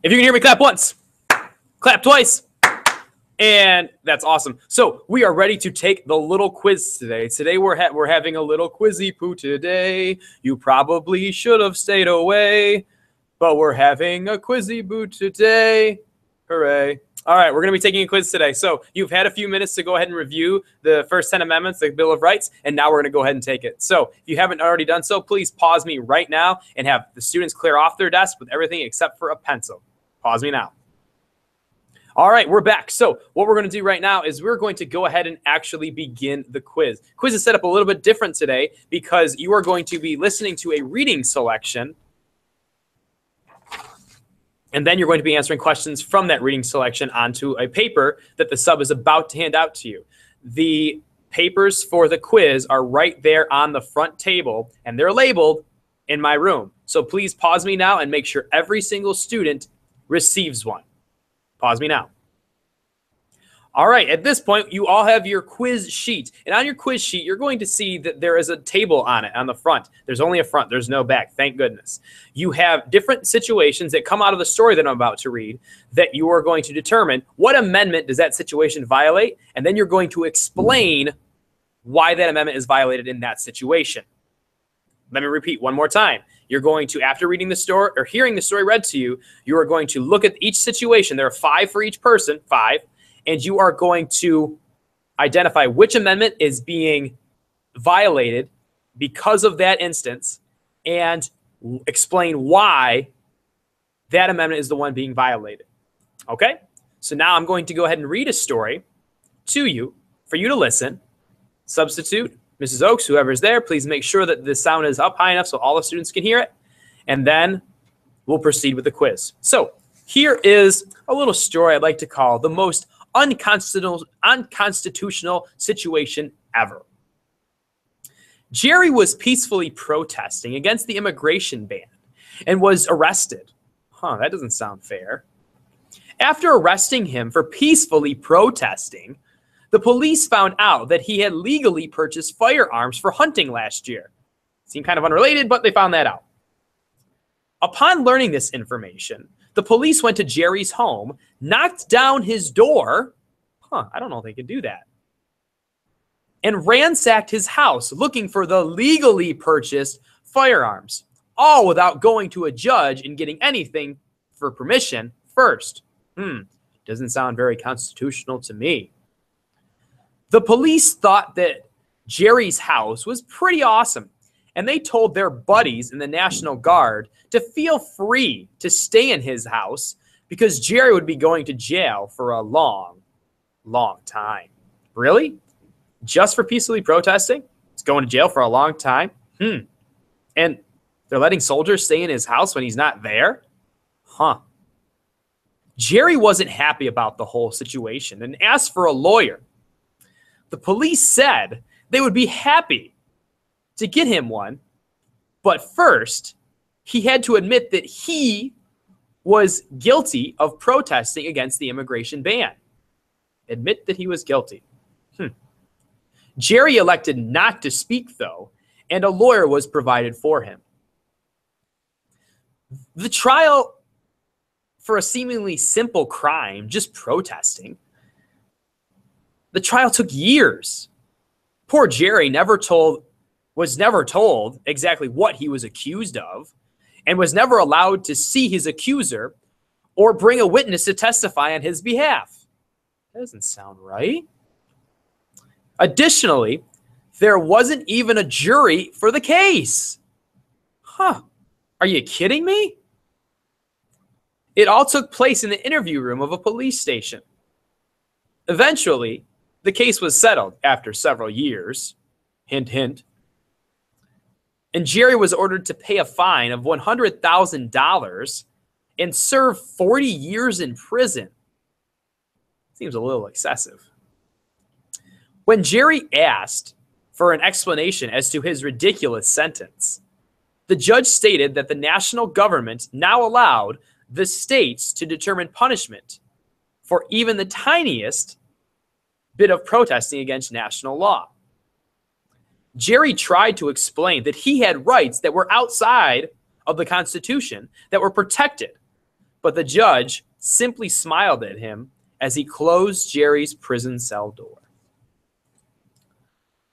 If you can hear me, clap once, clap twice, and that's awesome. So we are ready to take the little quiz today. Today we're having a little quizzy poo today. You probably should have stayed away, but we're having a quizzy boo today. Hooray. All right, we're going to be taking a quiz today. So you've had a few minutes to go ahead and review the first 10 amendments, the Bill of Rights, and now we're going to go ahead and take it. So if you haven't already done so, please pause me right now and have the students clear off their desk with everything except for a pencil. Pause me now. All right, we're back. So what we're going to do right now is we're going to go ahead and actually begin the quiz. Quiz is set up a little bit different today because you are going to be listening to a reading selection, and then you're going to be answering questions from that reading selection onto a paper that the sub is about to hand out to you. The papers for the quiz are right there on the front table, and they're labeled in my room. So please pause me now and make sure every single student receives one. Pause me now. All right, at this point, you all have your quiz sheet. And on your quiz sheet, you're going to see that there is a table on it on the front. There's only a front. There's no back, thank goodness. You have different situations that come out of the story that I'm about to read that you are going to determine what amendment does that situation violate, and then you're going to explain why that amendment is violated in that situation. Let me repeat one more time. You're going to, after reading the story or hearing the story read to you, you are going to look at each situation. There are 5 for each person, 5. And you are going to identify which amendment is being violated because of that instance and explain why that amendment is the one being violated. Okay? So now I'm going to go ahead and read a story to you for you to listen. Substitute, Mrs. Oaks, whoever's there, please make sure that the sound is up high enough so all the students can hear it. And then we'll proceed with the quiz. So here is a little story I'd like to call the most unconstitutional situation ever. Jerry was peacefully protesting against the immigration ban and was arrested. That doesn't sound fair. After arresting him for peacefully protesting, the police found out that he had legally purchased firearms for hunting last year. Seemed kind of unrelated, but they found that out. Upon learning this information, the police went to Jerry's home, knocked down his door. I don't know if they could do that. And ransacked his house looking for the legally purchased firearms, all without going to a judge and getting anything for permission first. Doesn't sound very constitutional to me. The police thought that Jerry's house was pretty awesome, and they told their buddies in the National Guard to feel free to stay in his house because Jerry would be going to jail for a long, long time. Really? Just for peacefully protesting? He's going to jail for a long time? And they're letting soldiers stay in his house when he's not there? Jerry wasn't happy about the whole situation and asked for a lawyer. The police said they would be happy to get him one, but first, he had to admit that he was guilty of protesting against the immigration ban. Admit that he was guilty. Jerry elected not to speak, though, and a lawyer was provided for him. The trial for a seemingly simple crime, just protesting, the trial took years. Poor Jerry was never told exactly what he was accused of and was never allowed to see his accuser or bring a witness to testify on his behalf. That doesn't sound right. Additionally, there wasn't even a jury for the case. Are you kidding me? It all took place in the interview room of a police station. Eventually, the case was settled after several years. Hint, hint. And Jerry was ordered to pay a fine of $100,000 and serve 40 years in prison. Seems a little excessive. When Jerry asked for an explanation as to his ridiculous sentence, the judge stated that the national government now allowed the states to determine punishment for even the tiniest bit of protesting against national law. Jerry tried to explain that he had rights that were outside of the Constitution that were protected, but the judge simply smiled at him as he closed Jerry's prison cell door.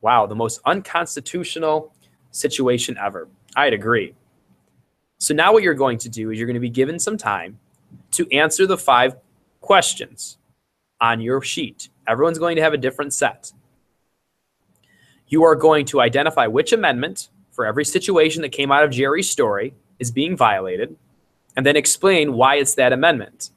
Wow, the most unconstitutional situation ever. I'd agree. So now what you're going to do is you're going to be given some time to answer the 5 questions on your sheet. Everyone's going to have a different set. You are going to identify which amendment for every situation that came out of Jerry's story is being violated, and then explain why it's that amendment.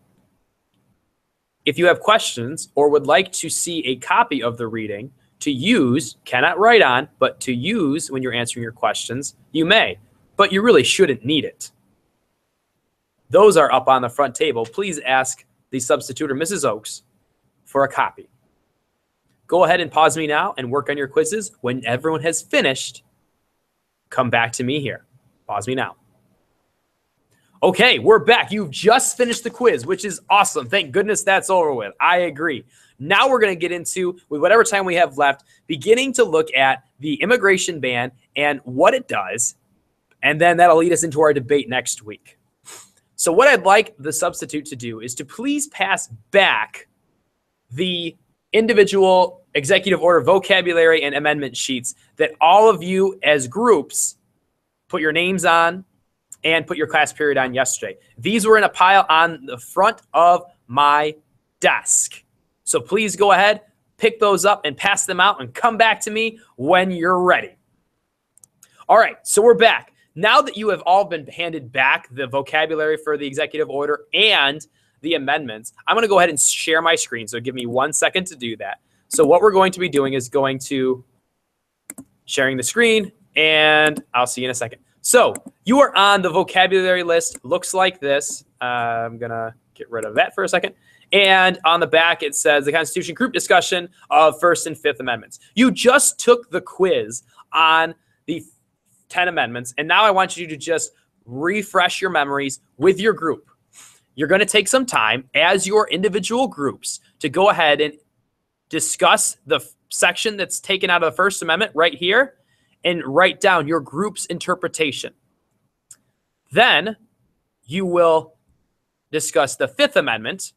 If you have questions or would like to see a copy of the reading to use, cannot write on, but to use when you're answering your questions, you may, but you really shouldn't need it. Those are up on the front table. Please ask the substitute or Mrs. Oakes for a copy. Go ahead and pause me now and work on your quizzes. When everyone has finished, come back to me here. Pause me now. Okay, we're back. You've just finished the quiz, which is awesome. Thank goodness that's over with. I agree. Now we're going to get into, with whatever time we have left, beginning to look at the immigration ban and what it does, and then that'll lead us into our debate next week. So what I'd like the substitute to do is to please pass back the individual executive order vocabulary and amendment sheets that all of you as groups put your names on and put your class period on yesterday. These were in a pile on the front of my desk. So please go ahead, pick those up and pass them out and come back to me when you're ready. All right, so we're back. Now that you have all been handed back the vocabulary for the executive order and the amendments, I'm going to go ahead and share my screen. So give me 1 second to do that. So what we're going to be doing is going to sharing the screen, and I'll see you in a second. So you are on the vocabulary list. Looks like this. I'm going to get rid of that for a second. And on the back, it says the Constitution group discussion of First and Fifth Amendments. You just took the quiz on the 10 amendments, and now I want you to just refresh your memories with your group. You're going to take some time as your individual groups to go ahead and discuss the section that's taken out of the First Amendment right here and write down your group's interpretation. Then you will discuss the Fifth Amendment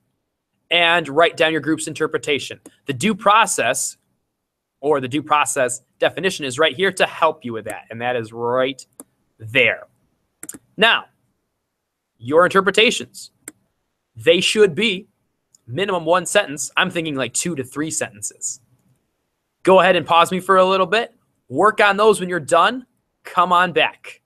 and write down your group's interpretation. The due process or the due process definition is right here to help you with that, and that is right there. Now, your interpretations, they should be minimum 1 sentence. I'm thinking like 2 to 3 sentences. Go ahead and pause me for a little bit. Work on those. When you're done, come on back.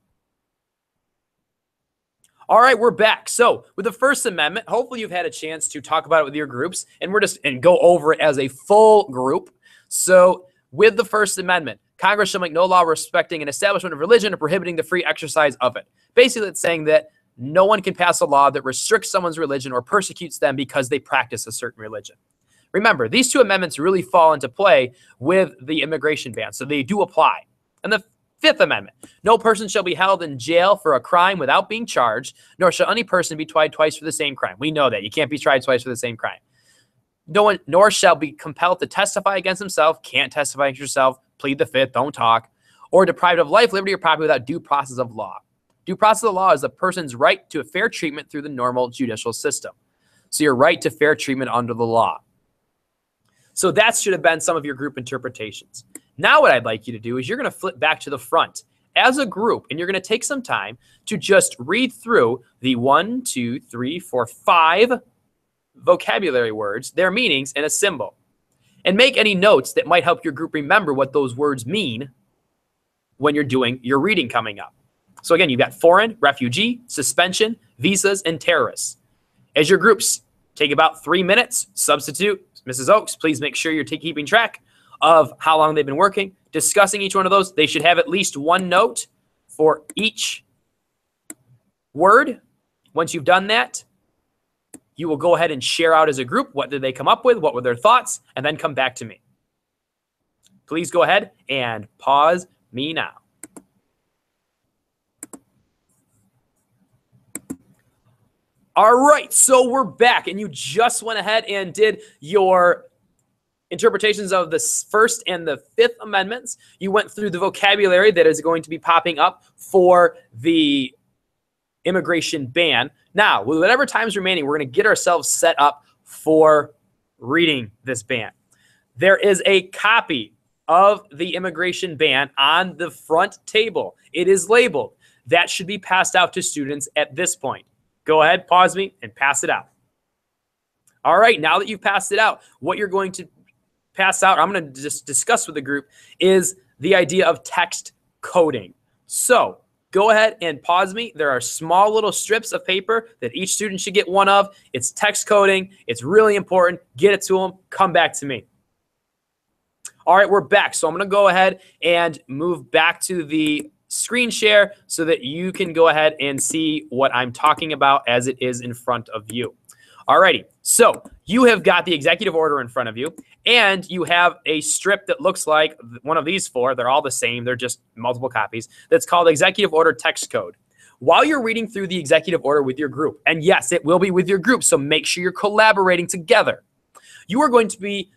All right, we're back. So with the First Amendment, hopefully you've had a chance to talk about it with your groups, and go over it as a full group. So with the First Amendment, Congress shall make no law respecting an establishment of religion or prohibiting the free exercise of it. Basically, it's saying that no one can pass a law that restricts someone's religion or persecutes them because they practice a certain religion. Remember, these 2 amendments really fall into play with the immigration ban, so they do apply. And the Fifth Amendment, no person shall be held in jail for a crime without being charged, nor shall any person be tried twice for the same crime. We know that. You can't be tried twice for the same crime. No one, nor shall be compelled to testify against himself, can't testify against yourself, plead the Fifth, don't talk, or deprived of life, liberty, or property without due process of law. Due process of law is a person's right to a fair treatment through the normal judicial system. So your right to fair treatment under the law. So that should have been some of your group interpretations. Now what I'd like you to do is you're going to flip back to the front as a group, and you're going to take some time to just read through the 1, 2, 3, 4, 5 vocabulary words, their meanings, and a symbol. And make any notes that might help your group remember what those words mean when you're doing your reading coming up. So again, you've got foreign, refugee, suspension, visas, and terrorists. As your groups take about 3 minutes, substitute, Mrs. Oakes, please make sure you're keeping track of how long they've been working, discussing each one of those. They should have at least 1 note for each word. Once you've done that, you will go ahead and share out as a group. What did they come up with? What were their thoughts? And then come back to me. Please go ahead and pause me now. All right, so we're back, and you just went ahead and did your interpretations of the First and the Fifth Amendments. You went through the vocabulary that is going to be popping up for the immigration ban. Now, with whatever time's remaining, we're going to get ourselves set up for reading this ban. There is a copy of the immigration ban on the front table. It is labeled. That should be passed out to students at this point. Go ahead, pause me, and pass it out. All right, now that you've passed it out, what you're going to pass out, I'm going to just discuss with the group, is the idea of text coding. So go ahead and pause me. There are small little strips of paper that each student should get one of. It's text coding. It's really important. Get it to them. Come back to me. All right, we're back. So I'm going to go ahead and move back to the screen share so that you can go ahead and see what I'm talking about as it is in front of you. Alrighty, so you have got the executive order in front of you, and you have a strip that looks like one of these four. They're all the same. They're just multiple copies. That's called Executive Order Text Code. While you're reading through the executive order with your group, and yes, it will be with your group, so make sure you're collaborating together, you are going to be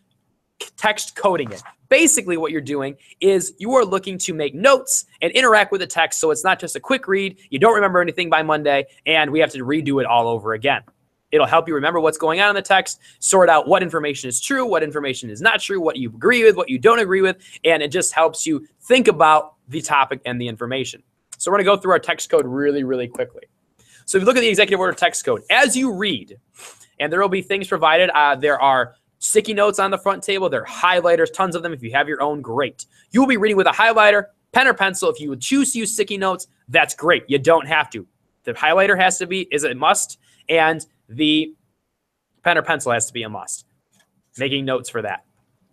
text coding it. Basically, what you're doing is you are looking to make notes and interact with the text so it's not just a quick read, you don't remember anything by Monday, and we have to redo it all over again. It'll help you remember what's going on in the text, sort out what information is true, what information is not true, what you agree with, what you don't agree with, and it just helps you think about the topic and the information. So we're going to go through our text code really, really quickly. So if you look at the executive order text code, as you read, and there will be things provided, there are sticky notes on the front table, there are highlighters, tons of them. If you have your own, great. You will be reading with a highlighter, pen or pencil. If you would choose to use sticky notes, that's great. You don't have to. The highlighter has to be, is a must, and the pen or pencil has to be a must. Making notes for that.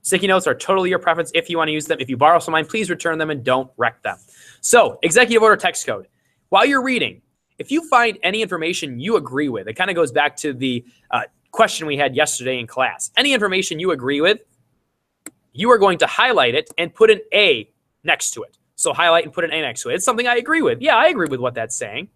Sticky notes are totally your preference if you want to use them. If you borrow some of mine, please return them and don't wreck them. So, executive order text code. While you're reading, if you find any information you agree with, it kind of goes back to the question we had yesterday in class. Any information you agree with, you are going to highlight it and put an A next to it. So highlight and put an A next to it. It's something I agree with. Yeah, I agree with what that's saying.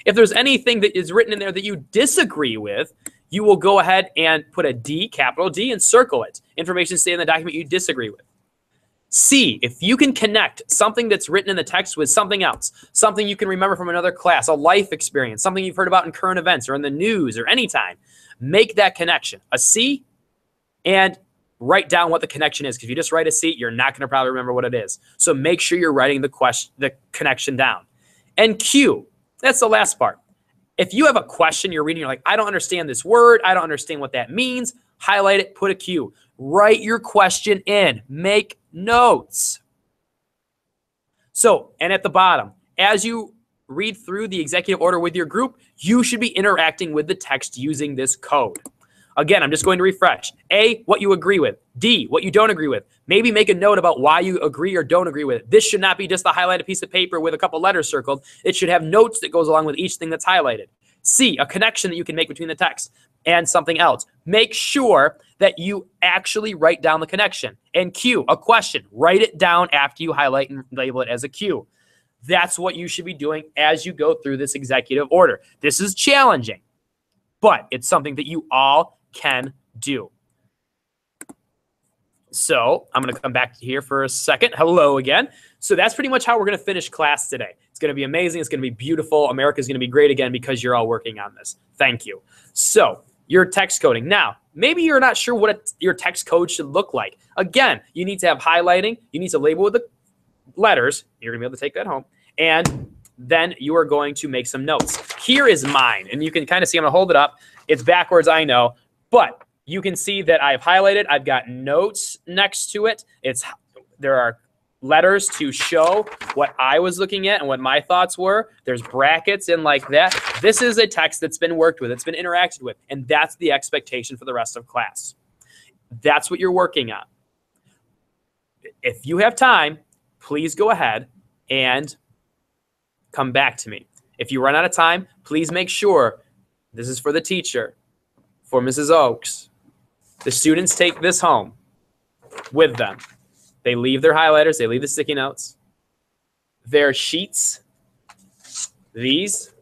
If there's anything that is written in there that you disagree with, you will go ahead and put a D, capital D, and circle it. Information stated in the document you disagree with. C, if you can connect something that's written in the text with something else, something you can remember from another class, a life experience, something you've heard about in current events or in the news or anytime, make that connection. A C, and write down what the connection is. Because if you just write a C, you're not going to probably remember what it is. So make sure you're writing the connection down. And Q, that's the last part. If you have a question you're reading, you're like, I don't understand this word, I don't understand what that means, highlight it, put a Q. Write your question in. Make notes. So, and at the bottom, as you read through the executive order with your group, you should be interacting with the text using this code. Again, I'm just going to refresh. A, what you agree with. D, what you don't agree with. Maybe make a note about why you agree or don't agree with it. This should not be just a highlighted piece of paper with a couple letters circled. It should have notes that goes along with each thing that's highlighted. C, a connection that you can make between the text and something else. Make sure that you actually write down the connection. And Q, a question. Write it down after you highlight and label it as a Q. That's what you should be doing as you go through this executive order. This is challenging, but it's something that you all can do. So I'm going to come back here for a second. Hello again. So that's pretty much how we're going to finish class today. It's going to be amazing. It's going to be beautiful. America's going to be great again because you're all working on this. Thank you. So your text coding. Now, maybe you're not sure what your text code should look like. Again, you need to have highlighting. You need to label with the letters. You're going to be able to take that home. And then you are going to make some notes. Here is mine. And you can kind of see, I'm going to hold it up. It's backwards, I know. But you can see that I've highlighted. I've got notes next to it. There are letters to show what I was looking at and what my thoughts were. There's brackets in like that. This is a text that's been worked with. It's been interacted with. And that's the expectation for the rest of class. That's what you're working on. If you have time, please go ahead and come back to me. If you run out of time, please make sure, this is for the teacher, for Mrs. Oaks, the students take this home with them. They leave their highlighters, they leave the sticky notes, their sheets, these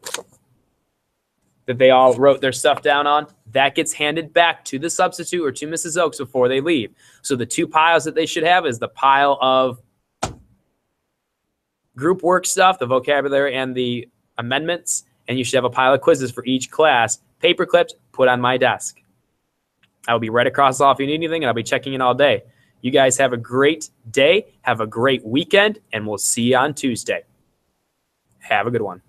that they all wrote their stuff down on, that gets handed back to the substitute or to Mrs. Oaks before they leave. So the two piles that they should have is the pile of group work stuff, the vocabulary and the amendments, and you should have a pile of quizzes for each class, paper clipped, put on my desk. I will be right across the hall if you need anything, and I'll be checking in all day. You guys have a great day, have a great weekend, and we'll see you on Tuesday. Have a good one.